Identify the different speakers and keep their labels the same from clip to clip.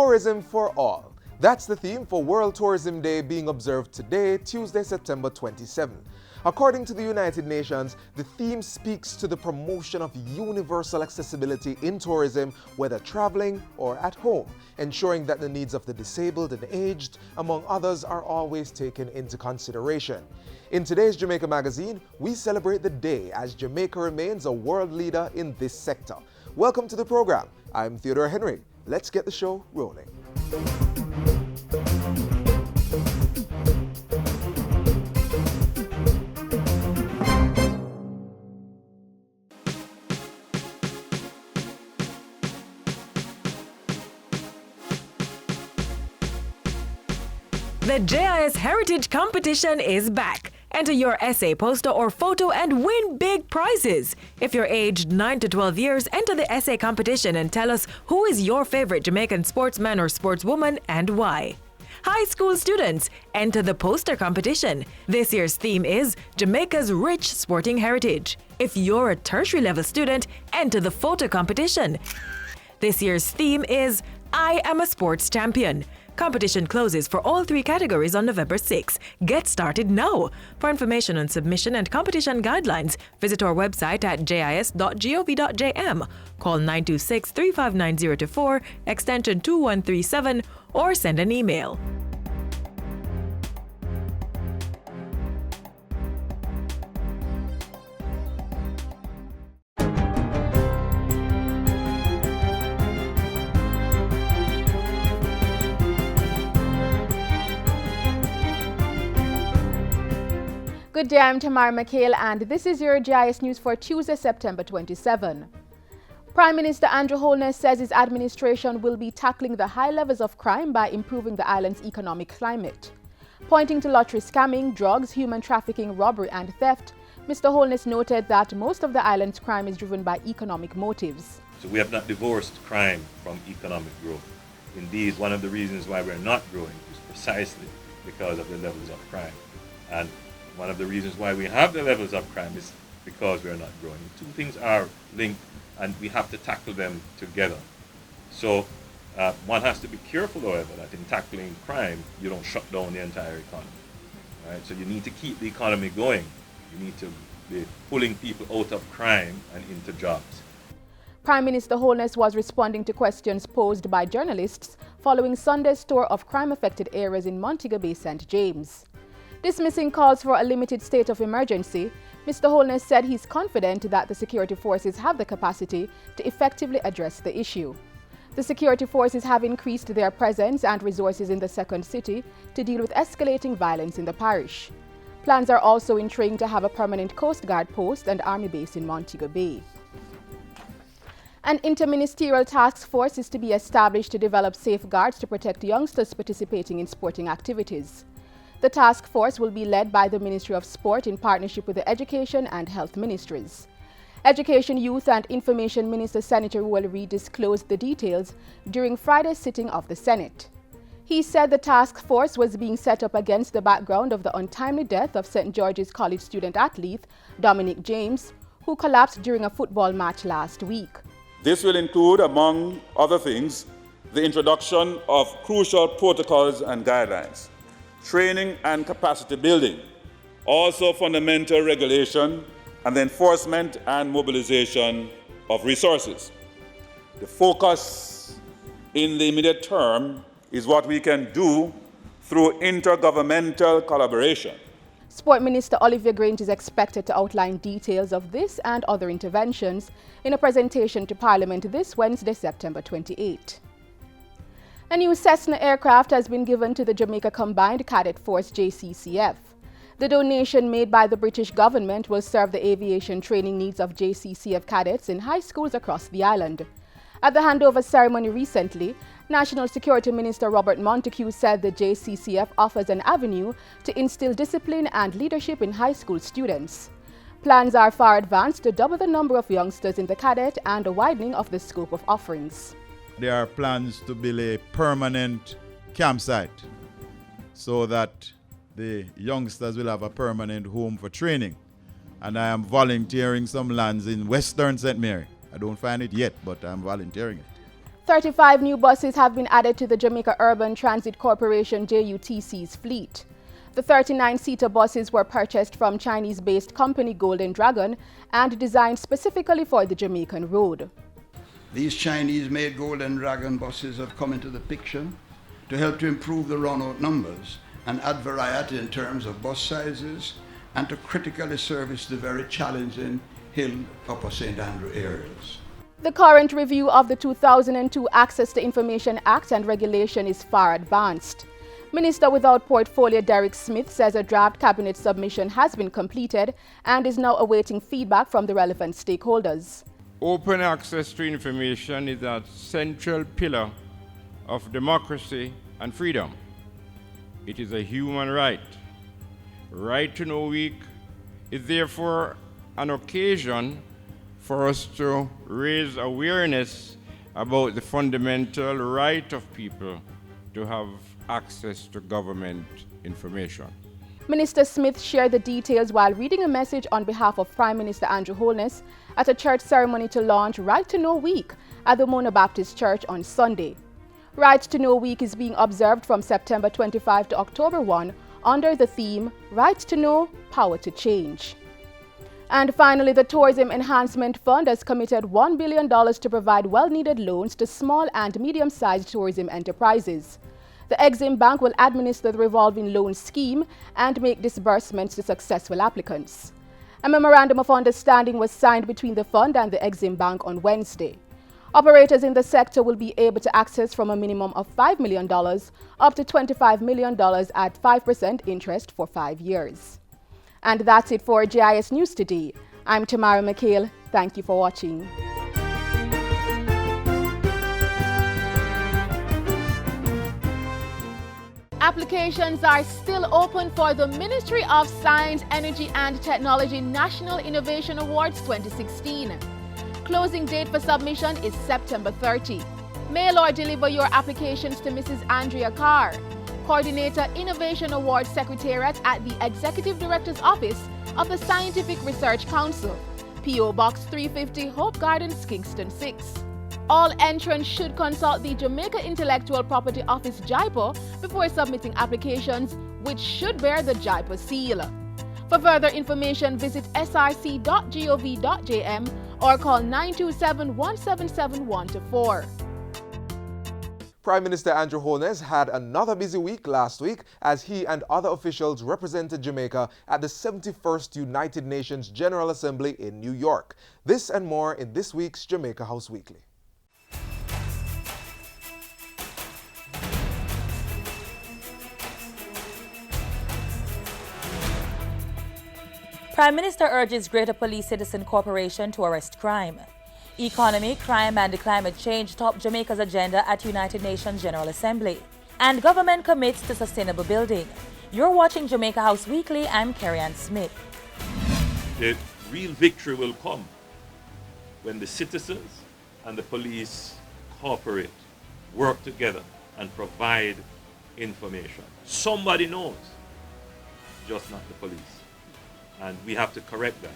Speaker 1: Tourism for All. That's the theme for World Tourism Day being observed today, Tuesday, September 27. According to the United Nations, the theme speaks to the promotion of universal accessibility in tourism, whether traveling or at home, ensuring that the needs of the disabled and aged, among others, are always taken into consideration. In today's Jamaica Magazine, we celebrate the day as Jamaica remains a world leader in this sector. Welcome to the program. I'm Theodore Henry. Let's get the show rolling.
Speaker 2: The JIS Heritage Competition is back. Enter your essay, poster, or photo and win big prizes. If you're aged 9 to 12 years, enter the essay competition and tell us who is your favorite Jamaican sportsman or sportswoman and why. High school students, enter the poster competition. This year's theme is Jamaica's Rich Sporting Heritage. If you're a tertiary level student, enter the photo competition. This year's theme is I am a sports champion. Competition closes for all 3 categories on November 6. Get started now. For information on submission and competition guidelines, visit our website at jis.gov.jm, call 926-359-024, extension 2137, or send an email.
Speaker 3: Good day, I'm Tamara McHale and this is your GIS News for Tuesday, September 27. Prime Minister Andrew Holness says his administration will be tackling the high levels of crime by improving the island's economic climate. Pointing to lottery scamming, drugs, human trafficking, robbery and theft, Mr. Holness noted that most of the island's crime is driven by economic motives.
Speaker 4: So we have not divorced crime from economic growth. Indeed, one of the reasons why we're not growing is precisely because of the levels of crime. And one of the reasons why we have the levels of crime is because we're not growing. The two things are linked and we have to tackle them together. So one has to be careful, however, that in tackling crime, you don't shut down the entire economy. Right? So you need to keep the economy going. You need to be pulling people out of crime and into jobs.
Speaker 3: Prime Minister Holness was responding to questions posed by journalists following Sunday's tour of crime-affected areas in Montego Bay, St. James. Dismissing calls for a limited state of emergency, Mr. Holness said he's confident that the security forces have the capacity to effectively address the issue. The security forces have increased their presence and resources in the second city to deal with escalating violence in the parish. Plans are also in train to have a permanent Coast Guard post and army base in Montego Bay. An interministerial task force is to be established to develop safeguards to protect youngsters participating in sporting activities. The task force will be led by the Ministry of Sport in partnership with the Education and Health Ministries. Education, Youth and Information Minister Senator Ruel Reid disclosed the details during Friday's sitting of the Senate. He said the task force was being set up against the background of the untimely death of St. George's College student athlete Dominic James, who collapsed during a football match last week.
Speaker 5: This will include, among other things, the introduction of crucial protocols and guidelines, training and capacity building, also fundamental regulation, and the enforcement and mobilization of resources. The focus in the immediate term is what we can do through intergovernmental collaboration.
Speaker 3: Sport Minister Olivia Grange is expected to outline details of this and other interventions in a presentation to Parliament this Wednesday, September 28. A new Cessna aircraft has been given to the Jamaica Combined Cadet Force JCCF. The donation made by the British government will serve the aviation training needs of JCCF cadets in high schools across the island. At the handover ceremony recently, National Security Minister Robert Montague said the JCCF offers an avenue to instill discipline and leadership in high school students. Plans are far advanced to double the number of youngsters in the cadet and a widening of the scope of offerings.
Speaker 6: There are plans to build a permanent campsite so that the youngsters will have a permanent home for training. And I am volunteering some lands in Western St. Mary. I don't find it yet, but I'm volunteering it.
Speaker 3: 35 new buses have been added to the Jamaica Urban Transit Corporation JUTC's fleet. The 39-seater buses were purchased from Chinese-based company Golden Dragon and designed specifically for the Jamaican road.
Speaker 7: These Chinese-made Golden Dragon buses have come into the picture to help to improve the run-out numbers and add variety in terms of bus sizes and to critically service the very challenging Hill, Upper St. Andrew areas.
Speaker 3: The current review of the 2002 Access to Information Act and Regulation is far advanced. Minister without portfolio Derek Smith says a draft cabinet submission has been completed and is now awaiting feedback from the relevant stakeholders.
Speaker 8: Open access to information is a central pillar of democracy and freedom. It is a human right. Right to Know Week is therefore an occasion for us to raise awareness about the fundamental right of people to have access to government information.
Speaker 3: Minister Smith shared the details while reading a message on behalf of Prime Minister Andrew Holness at a church ceremony to launch Right to Know Week at the Mona Baptist Church on Sunday. Right to Know Week is being observed from September 25 to October 1 under the theme Right to Know, Power to Change. And finally, the Tourism Enhancement Fund has committed $1 billion to provide well-needed loans to small and medium-sized tourism enterprises. The Exim Bank will administer the revolving loan scheme and make disbursements to successful applicants. A memorandum of understanding was signed between the fund and the Exim Bank on Wednesday. Operators in the sector will be able to access from a minimum of $5 million up to $25 million at 5% interest for 5 years. And that's it for JIS News Today. I'm Tamara McHale. Thank you for watching. Applications are still open for the Ministry of Science, Energy and Technology National Innovation Awards 2016. Closing date for submission is September 30. Mail or deliver your applications to Mrs. Andrea Carr, Coordinator Innovation Awards Secretariat at the Executive Director's Office of the Scientific Research Council, P.O. Box 350, Hope Gardens, Kingston 6. All entrants should consult the Jamaica Intellectual Property Office JIPO before submitting applications, which should bear the JIPO seal. For further information, visit src.gov.jm or call 927-177-124.
Speaker 1: Prime Minister Andrew Holness had another busy week last week as he and other officials represented Jamaica at the 71st United Nations General Assembly in New York. This and more in this week's Jamaica House Weekly.
Speaker 9: Prime Minister urges Greater Police Citizen Corporation to arrest crime. Economy, crime and climate change top Jamaica's agenda at United Nations General Assembly. And government commits to sustainable building. You're watching Jamaica House Weekly. I'm Carrie-Ann Smith.
Speaker 4: The real victory will come when the citizens and the police cooperate, work together and provide information. Somebody knows, just not the police. And we have to correct that.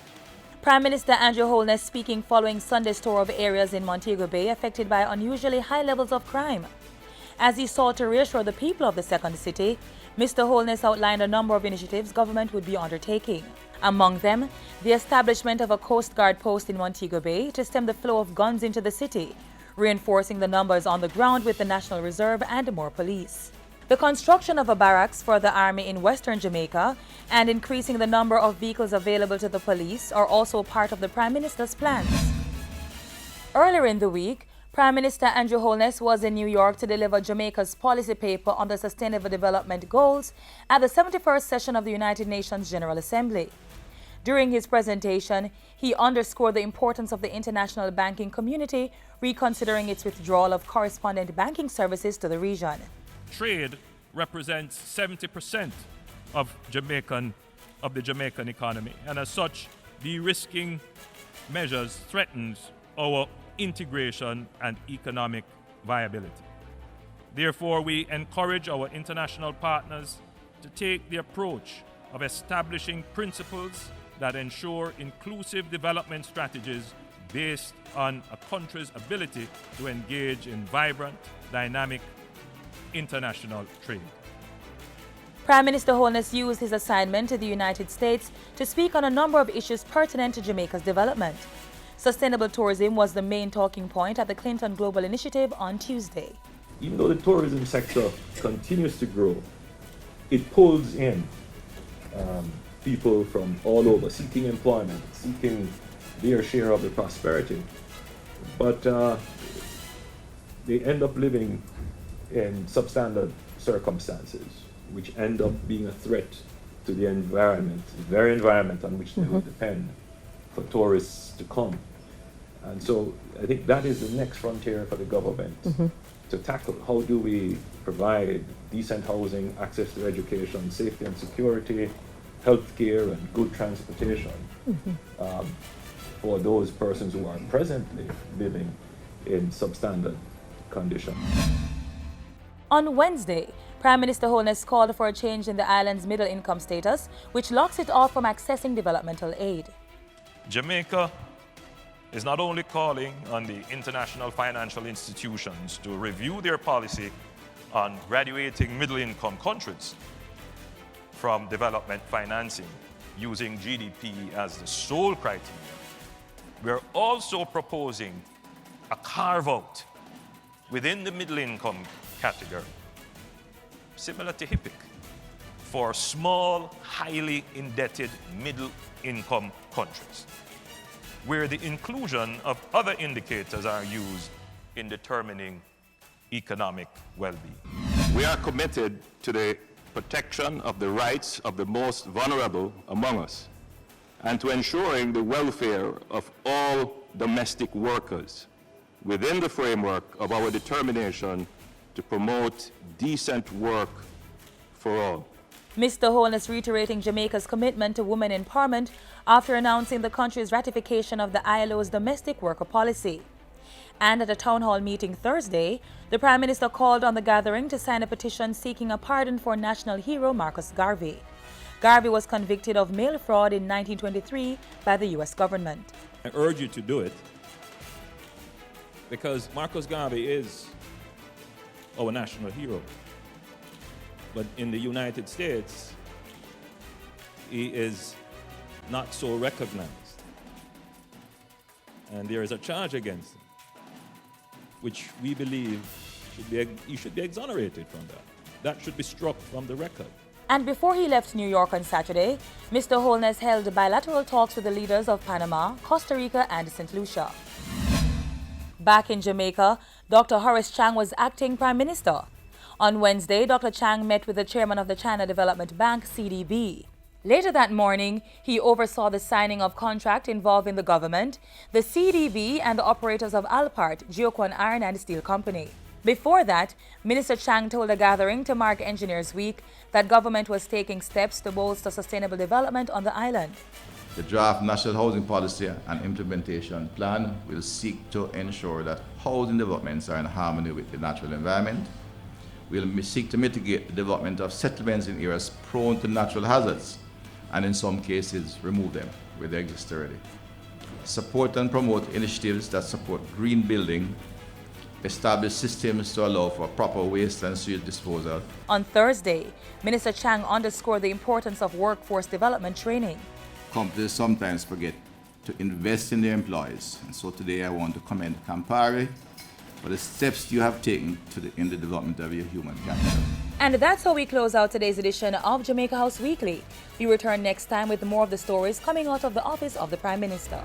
Speaker 9: Prime Minister Andrew Holness speaking following Sunday's tour of areas in Montego Bay affected by unusually high levels of crime. As he sought to reassure the people of the second city, Mr. Holness outlined a number of initiatives government would be undertaking. Among them, the establishment of a Coast Guard post in Montego Bay to stem the flow of guns into the city, reinforcing the numbers on the ground with the National Reserve and more police. The construction of a barracks for the Army in Western Jamaica and increasing the number of vehicles available to the police are also part of the Prime Minister's plans. Earlier in the week, Prime Minister Andrew Holness was in New York to deliver Jamaica's policy paper on the Sustainable Development Goals at the 71st session of the United Nations General Assembly. During his presentation, he underscored the importance of the international banking community reconsidering its withdrawal of correspondent banking services to the region.
Speaker 10: Trade represents 70% of the Jamaican economy, and as such, de-risking measures threatens our integration and economic viability. Therefore, we encourage our international partners to take the approach of establishing principles that ensure inclusive development strategies based on a country's ability to engage in vibrant, dynamic international trade.
Speaker 9: Prime Minister Holness used his assignment to the United States to speak on a number of issues pertinent to Jamaica's development. Sustainable tourism was the main talking point at the Clinton Global Initiative on Tuesday.
Speaker 11: Even though the tourism sector continues to grow, it pulls in people from all over seeking employment, seeking their share of the prosperity. But they end up living in substandard circumstances, which end up being a threat to the environment, the very environment on which they would depend for tourists to come. And so I think that is the next frontier for the government to tackle. How do we provide decent housing, access to education, safety and security, healthcare, and good transportation for those persons who are presently living in substandard conditions.
Speaker 9: On Wednesday, Prime Minister Holness called for a change in the island's middle income status, which locks it off from accessing developmental aid.
Speaker 10: Jamaica is not only calling on the international financial institutions to review their policy on graduating middle-income countries from development financing using GDP as the sole criteria. We're also proposing a carve-out within the middle-income category, similar to HIPIC, for small, highly indebted middle-income countries, where the inclusion of other indicators are used in determining economic well-being.
Speaker 12: We are committed to the protection of the rights of the most vulnerable among us and to ensuring the welfare of all domestic workers within the framework of our determination to promote decent work for all.
Speaker 9: Mr. Holness reiterating Jamaica's commitment to women empowerment after announcing the country's ratification of the ILO's domestic worker policy. And at a town hall meeting Thursday, the Prime Minister called on the gathering to sign a petition seeking a pardon for national hero Marcus Garvey. Garvey was convicted of mail fraud in 1923 by the U.S. government.
Speaker 10: I urge you to do it because Marcus Garvey is our national hero. But in the United States, he is not so recognized. And there is a charge against him, which we believe he should be exonerated from that. That should be struck from the record.
Speaker 9: And before he left New York on Saturday, Mr. Holness held bilateral talks with the leaders of Panama, Costa Rica, and St. Lucia. Back in Jamaica, Dr. Horace Chang was acting Prime Minister. On Wednesday, Dr. Chang met with the chairman of the China Development Bank, CDB. Later that morning, he oversaw the signing of contract involving the government, the CDB, and the operators of Alpart, Geoquan Iron and Steel Company. Before that, Minister Chang told a gathering to mark Engineers Week that government was taking steps to bolster sustainable development on the island.
Speaker 13: The draft National Housing Policy and Implementation Plan will seek to ensure that housing developments are in harmony with the natural environment. We'll seek to mitigate the development of settlements in areas prone to natural hazards, and in some cases remove them where they exist already. Support and promote initiatives that support green building, establish systems to allow for proper waste and sewage disposal.
Speaker 9: On Thursday, Minister Chang underscored the importance of workforce development training.
Speaker 13: Companies sometimes forget to invest in their employees, and so today I want to commend Campari for the steps you have taken in the development of your human capital.
Speaker 9: And that's how we close out today's edition of Jamaica House Weekly. We return next time with more of the stories coming out of the office of the Prime Minister.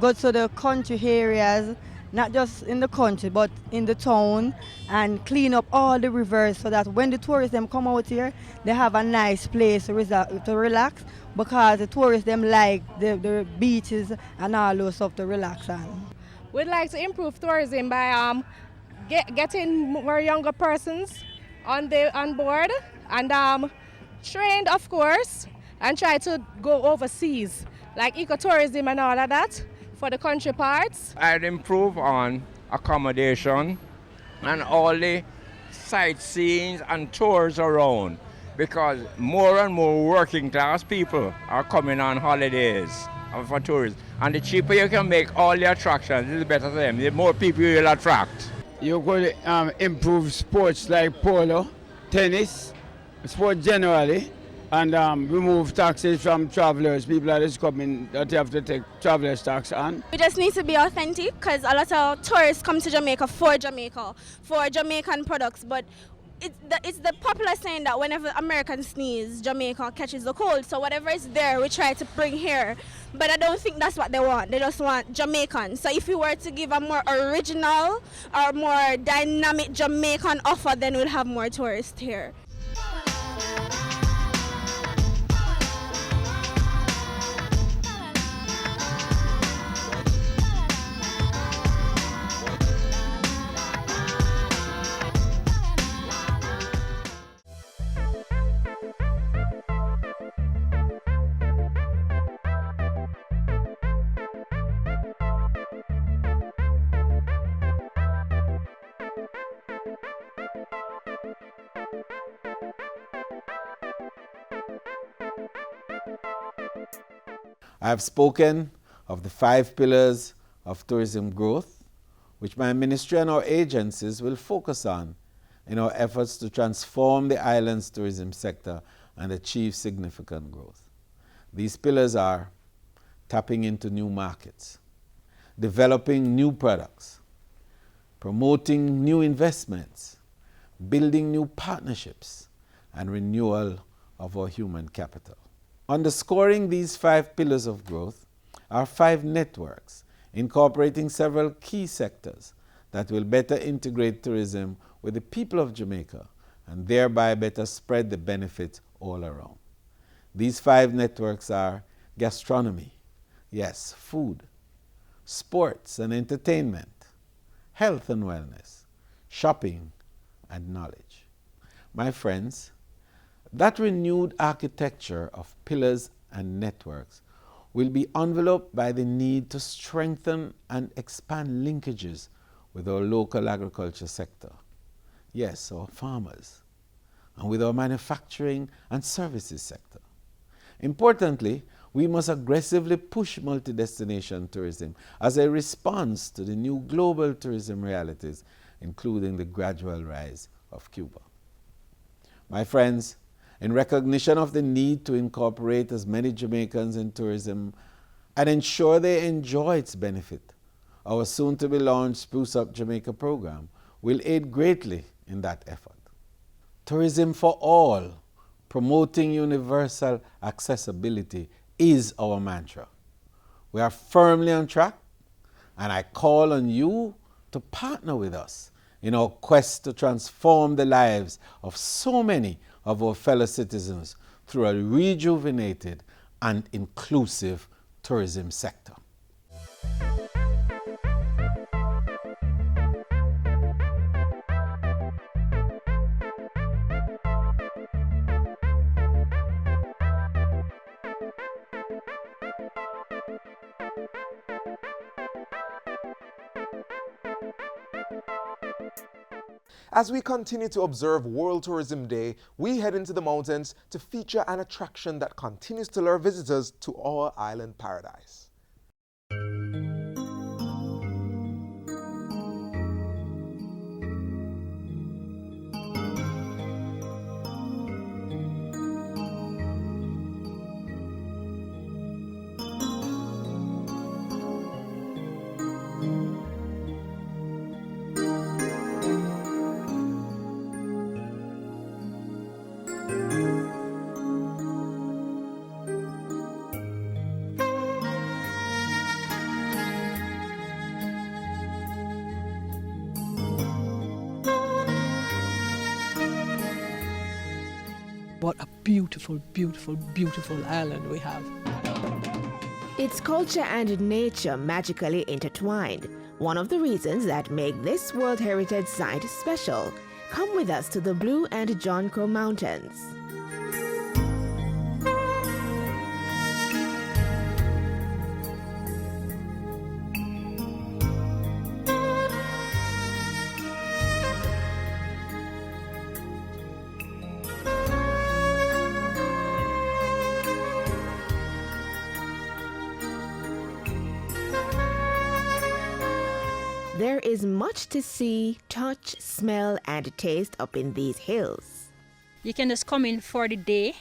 Speaker 14: go to the country areas, not just in the country, but in the town, and clean up all the rivers so that when the tourists them come out here, they have a nice place to relax, because the tourists them like the beaches and all those stuff to relax on.
Speaker 15: We'd like to improve tourism by getting more younger persons on board and trained, of course, and try to go overseas, like ecotourism and all of that for the country parts.
Speaker 8: I'd improve on accommodation and all the sightseeing and tours around, because more and more working class people are coming on holidays for tourism. And the cheaper you can make all the attractions, the better for them. The more people you will attract.
Speaker 16: You could improve sports like polo, tennis, sport generally, and remove taxes from travelers. People that is coming that you have to take travelers tax on.
Speaker 17: We just need to be authentic, because a lot of tourists come to Jamaica, for Jamaican products, but it's the popular saying that whenever Americans sneeze, Jamaica catches the cold. So whatever is there, we try to bring here. But I don't think that's what they want. They just want Jamaican. So if we were to give a more original or more dynamic Jamaican offer, then we'll have more tourists here.
Speaker 18: I have spoken of the 5 pillars of tourism growth, which my ministry and our agencies will focus on in our efforts to transform the island's tourism sector and achieve significant growth. These pillars are tapping into new markets, developing new products, promoting new investments, building new partnerships, and renewal of our human capital. Underscoring these 5 pillars of growth are 5 networks incorporating several key sectors that will better integrate tourism with the people of Jamaica and thereby better spread the benefit all around. These 5 networks are gastronomy, yes, food, sports and entertainment, health and wellness, shopping, and knowledge. My friends, that renewed architecture of pillars and networks will be enveloped by the need to strengthen and expand linkages with our local agriculture sector, yes, our farmers, and with our manufacturing and services sector. Importantly, we must aggressively push multi-destination tourism as a response to the new global tourism realities, including the gradual rise of Cuba. My friends, in recognition of the need to incorporate as many Jamaicans in tourism and ensure they enjoy its benefit, our soon-to-be-launched Spruce Up Jamaica program will aid greatly in that effort. Tourism for all, promoting universal accessibility, is our mantra. We are firmly on track, and I call on you to partner with us in our quest to transform the lives of so many of our fellow citizens through a rejuvenated and inclusive tourism sector.
Speaker 1: As we continue to observe World Tourism Day, we head into the mountains to feature an attraction that continues to lure visitors to our island paradise.
Speaker 19: beautiful, beautiful, beautiful island we have.
Speaker 20: Its culture and nature magically intertwined, one of the reasons that make this World Heritage Site special. Come with us to the Blue and John Crow Mountains. There is much to see, touch, smell, and taste up in these hills.
Speaker 21: You can just come in for the day,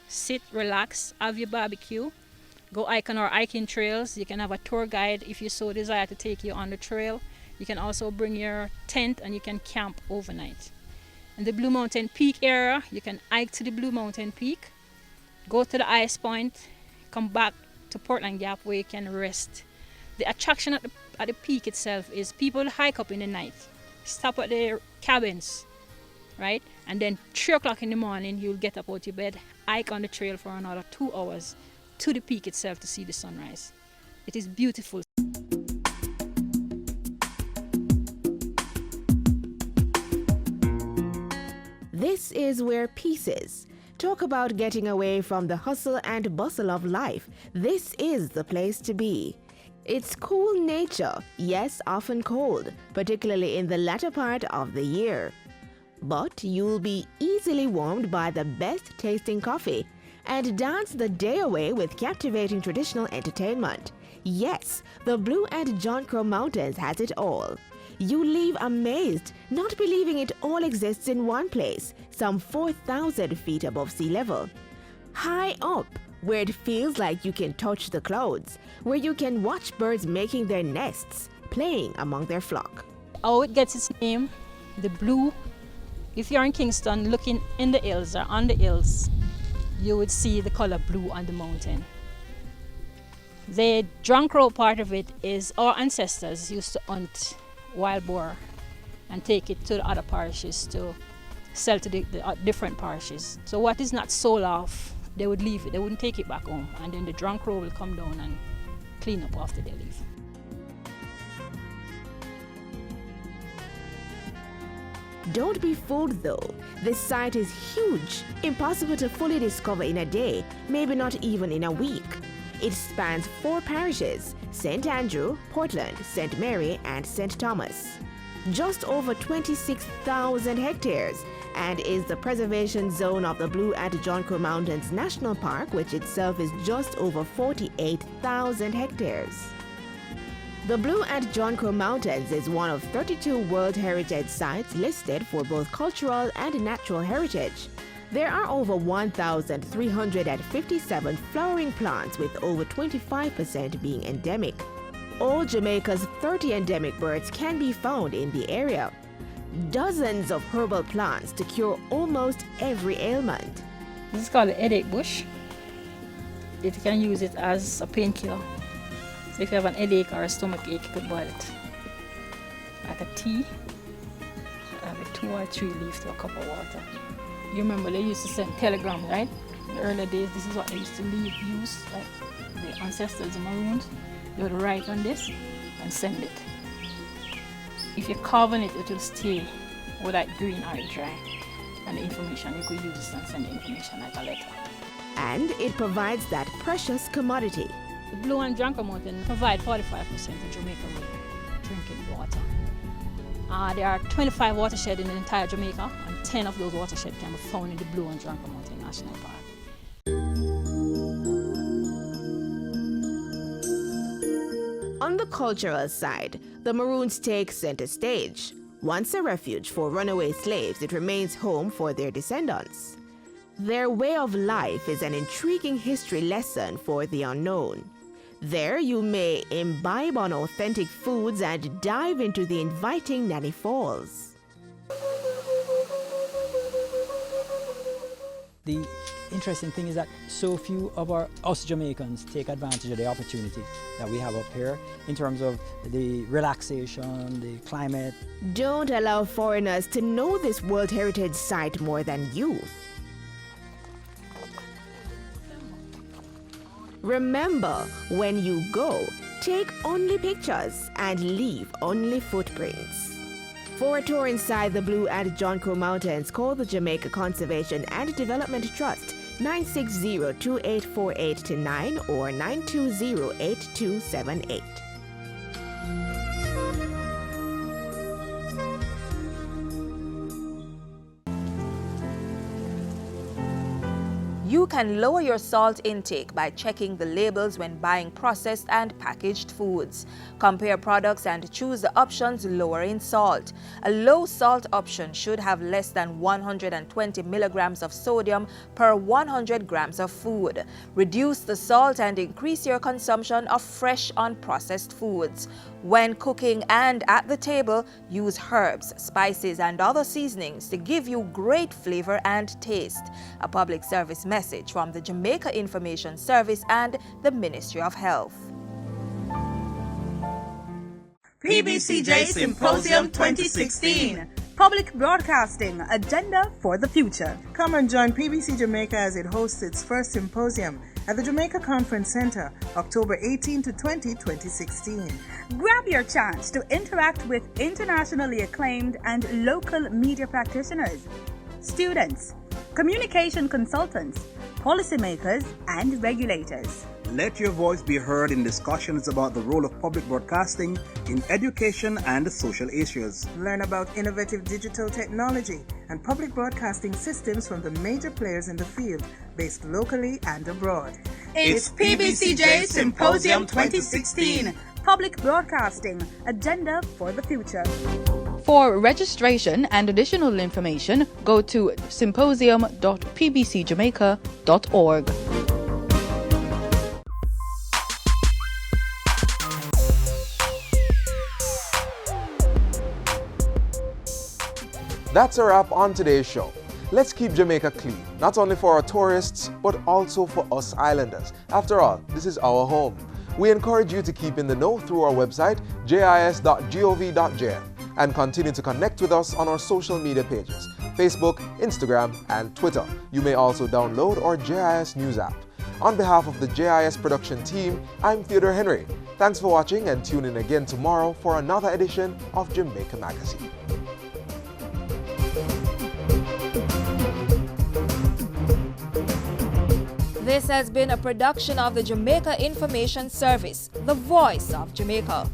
Speaker 21: sit, relax, have your barbecue, go hike on our hiking trails. You can have a tour guide if you so desire to take you on the trail. You can also bring your tent and you can camp overnight. In the Blue Mountain Peak area, you can hike to the Blue Mountain Peak, go to the ice point, come back to Portland Gap where you can rest. The attraction at the peak itself is people hike up in the night, stop at their cabins, right? And then 3 o'clock in the morning, you'll get up out your bed, hike on the trail for another 2 hours to the peak itself to see the sunrise. It is beautiful.
Speaker 20: This is where peace is. Talk about getting away from the hustle and bustle of life. This is the place to be. Its cool nature, yes, often cold, particularly in the latter part of the year. But you'll be easily warmed by the best tasting coffee and dance the day away with captivating traditional entertainment. Yes, the Blue and John Crow Mountains has it all. You leave amazed, not believing it all exists in one place, some 4,000 feet above sea level. High up, where it feels like you can touch the clouds, where you can watch birds making their nests, playing among their flock.
Speaker 21: How it gets its name, the blue. If you're in Kingston looking in the hills or on the hills, you would see the color blue on the mountain. The John Crow part of it is our ancestors used to hunt wild boar and take it to the other parishes to sell to the different parishes. So what is not sold off, they would leave it, they wouldn't take it back home, and then the John Crow will come down and clean up after they leave.
Speaker 20: Don't be fooled though, this site is huge, impossible to fully discover in a day, maybe not even in a week. It spans 4 parishes, St. Andrew, Portland, St. Mary, and St. Thomas. Just over 26,000 hectares, and is the preservation zone of the Blue and John Crow Mountains National Park, which itself is just over 48,000 hectares. The Blue and John Crow Mountains is one of 32 World Heritage Sites listed for both cultural and natural heritage. There are over 1,357 flowering plants, with over 25% being endemic. All Jamaica's 30 endemic birds can be found in the area. Dozens of herbal plants to cure almost every ailment.
Speaker 21: This is called the headache bush. You can use it as a painkiller. So if you have an headache or a stomach ache, you could boil it. Like a tea, have a 2 or 3 leaves to a cup of water. You remember they used to send telegrams, right? In the early days, this is what they used to use, like the ancestors, the Maroons. They would write on this and send it. If you carve on it, it will stay with that green or dry. And the information, you could use this and send the information like a letter.
Speaker 20: And it provides that precious commodity.
Speaker 21: The Blue and John Crow Mountain provide 45% of Jamaican drinking water. There are 25 watersheds in the entire Jamaica, and 10 of those watersheds can be found in the Blue and John Crow Mountain National Park.
Speaker 20: On the cultural side, the Maroons take center stage. Once a refuge for runaway slaves, it remains home for their descendants. Their way of life is an intriguing history lesson for the unknown. There you may imbibe on authentic foods and dive into the inviting Nanny Falls.
Speaker 22: The interesting thing is that so few of us Jamaicans take advantage of the opportunity that we have up here in terms of the relaxation, the climate.
Speaker 20: Don't allow foreigners to know this World Heritage Site more than you. Remember, when you go, take only pictures and leave only footprints. For a tour inside the Blue and John Crow Mountains, call the Jamaica Conservation and Development Trust 960-2848-9 or 920-8278.
Speaker 2: You can lower your salt intake by checking the labels when buying processed and packaged foods. Compare products and choose the options lower in salt. A low salt option should have less than 120 milligrams of sodium per 100 grams of food. Reduce the salt and increase your consumption of fresh unprocessed foods. When cooking and at the table, use herbs, spices, and other seasonings to give you great flavor and taste. A public service message from the Jamaica Information Service and the Ministry of Health.
Speaker 5: PBCJ Symposium 2016. Public Broadcasting, Agenda for the Future.
Speaker 23: Come and join PBC Jamaica as it hosts its first symposium at the Jamaica Conference Center, October 18 to 20, 2016.
Speaker 5: Grab your chance to interact with internationally acclaimed and local media practitioners, students, communication consultants, policymakers, and regulators.
Speaker 24: Let your voice be heard in discussions about the role of public broadcasting in education and social issues.
Speaker 23: Learn about innovative digital technology and public broadcasting systems from the major players in the field, based locally and abroad.
Speaker 5: It's PBCJ Symposium 2016. Public Broadcasting, Agenda for the Future.
Speaker 25: For registration and additional information, go to symposium.pbcjamaica.org.
Speaker 1: That's a wrap on today's show. Let's keep Jamaica clean, not only for our tourists, but also for us islanders. After all, this is our home. We encourage you to keep in the know through our website, jis.gov.jm, and continue to connect with us on our social media pages, Facebook, Instagram, and Twitter. You may also download our JIS News app. On behalf of the JIS production team, I'm Theodore Henry. Thanks for watching and tune in again tomorrow for another edition of Jamaica Magazine.
Speaker 2: This has been a production of the Jamaica Information Service, the voice of Jamaica.